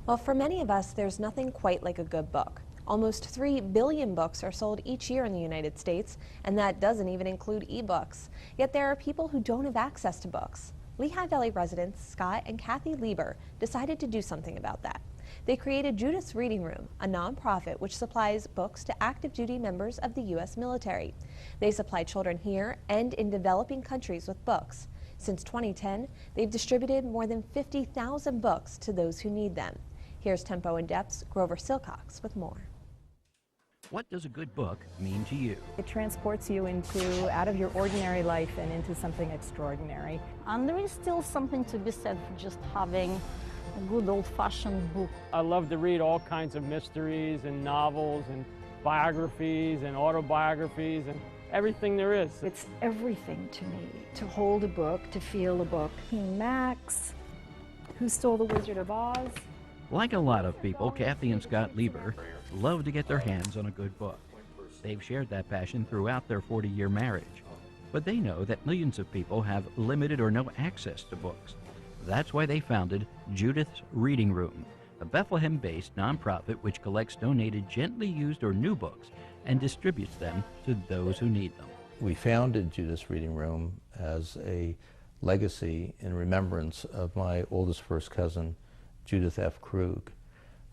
Well, for many of us, there's nothing quite like a good book. Almost 3 billion books are sold each year in the United States, and that doesn't even include e-books. Yet there are people who don't have access to books. Lehigh Valley residents Scott and Kathy Lieber decided to do something about that. They created Judith's Reading Room, a nonprofit which supplies books to active duty members of the U.S. military. They supply children here and in developing countries with books. Since 2010, they've distributed more than 50,000 books to those who need them. Here's Tempo in Depth's Grover Silcox with more. What does a good book mean to you? It transports you out of your ordinary life and into something extraordinary. And there is still something to be said for just having a good old-fashioned book. I love to read all kinds of mysteries and novels and biographies and autobiographies and everything there is. It's everything to me, to hold a book, to feel a book. Max, Who Stole the Wizard of Oz? Like a lot of people, Kathy and Scott Lieber love to get their hands on a good book. They've shared that passion throughout their 40-year marriage. But they know that millions of people have limited or no access to books. That's why they founded Judith's Reading Room, a Bethlehem-based nonprofit which collects donated gently used or new books and distributes them to those who need them. We founded Judith's Reading Room as a legacy in remembrance of my oldest first cousin, Judith F. Krug,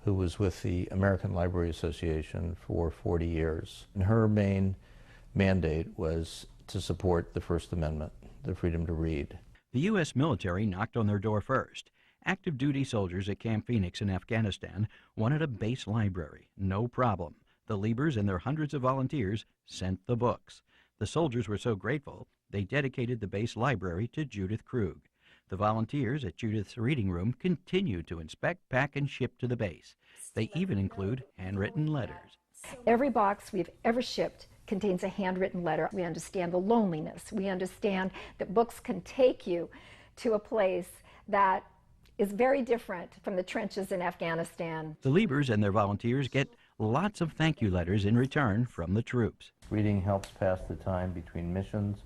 who was with the American Library Association for 40 years. And her main mandate was to support the First Amendment, the freedom to read. The U.S. military knocked on their door first. Active duty soldiers at Camp Phoenix in Afghanistan wanted a base library. No problem. The Liebers and their hundreds of volunteers sent the books. The soldiers were so grateful, they dedicated the base library to Judith Krug. The volunteers at Judith's Reading Room continue to inspect, pack, and ship to the base. They even include handwritten letters. Every box we've ever shipped contains a handwritten letter. We understand the loneliness. We understand that books can take you to a place that is very different from the trenches in Afghanistan. The Liebers and their volunteers get lots of thank you letters in return from the troops. Reading helps pass the time between missions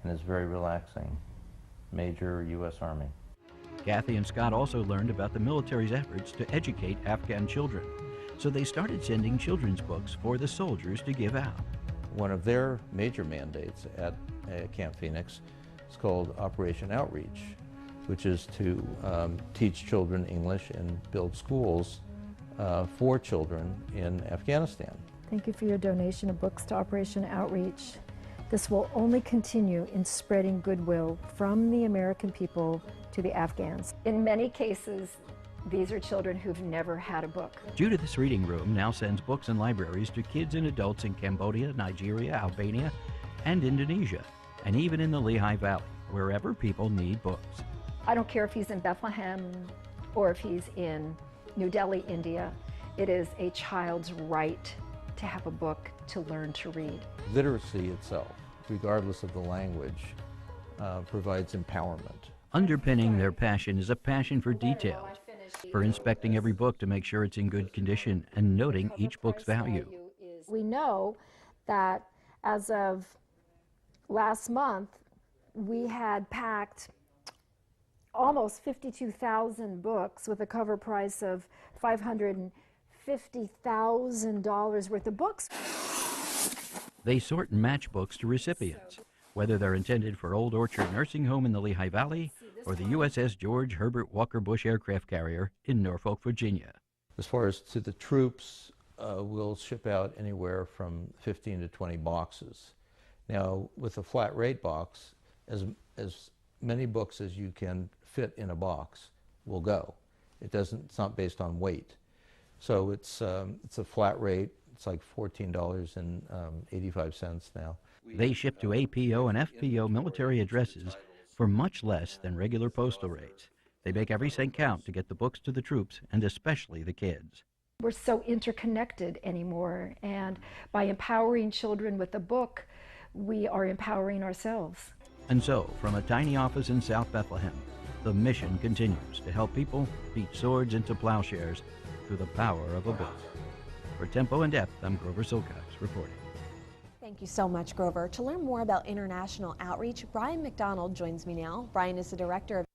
and is very relaxing. Major U.S. Army. Kathy and Scott also learned about the military's efforts to educate Afghan children, so they started sending children's books for the soldiers to give out. One of their major mandates at Camp Phoenix is called Operation Outreach, which is to teach children English and build schools for children in Afghanistan. Thank you for your donation of books to Operation Outreach. This will only continue in spreading goodwill from the American people to the Afghans. In many cases, these are children who've never had a book. Judith's Reading Room now sends books and libraries to kids and adults in Cambodia, Nigeria, Albania, and Indonesia, and even in the Lehigh Valley, wherever people need books. I don't care if he's in Bethlehem or if he's in New Delhi, India. It is a child's right to have a book to learn to read. Literacy itself, regardless of the language, provides empowerment. Underpinning their passion is a passion for detail, for inspecting every book to make sure it's in good condition and noting each book's value. We know that as of last month, we had packed almost 52,000 books with a cover price of $550,000 worth of books. They sort and match books to recipients, whether they're intended for Old Orchard Nursing Home in the Lehigh Valley or the USS George Herbert Walker Bush aircraft carrier in Norfolk, Virginia. As far as to the troops, we'll ship out anywhere from 15 to 20 boxes. Now, with a flat rate box, as many books as you can fit in a box will go. It's not based on weight. So it's a flat rate. It's like $14.85 now. They ship to APO and FPO military addresses for much less than regular postal rates. They make every cent count to get the books to the troops, and especially the kids. We're so interconnected anymore, and by empowering children with a book, we are empowering ourselves. And so, from a tiny office in South Bethlehem, the mission continues to help people beat swords into plowshares through the power of a book. For Tempo in Depth, I'm Grover Silcox reporting. Thank you so much, Grover. To learn more about international outreach, Brian McDonald joins me now. Brian is the director of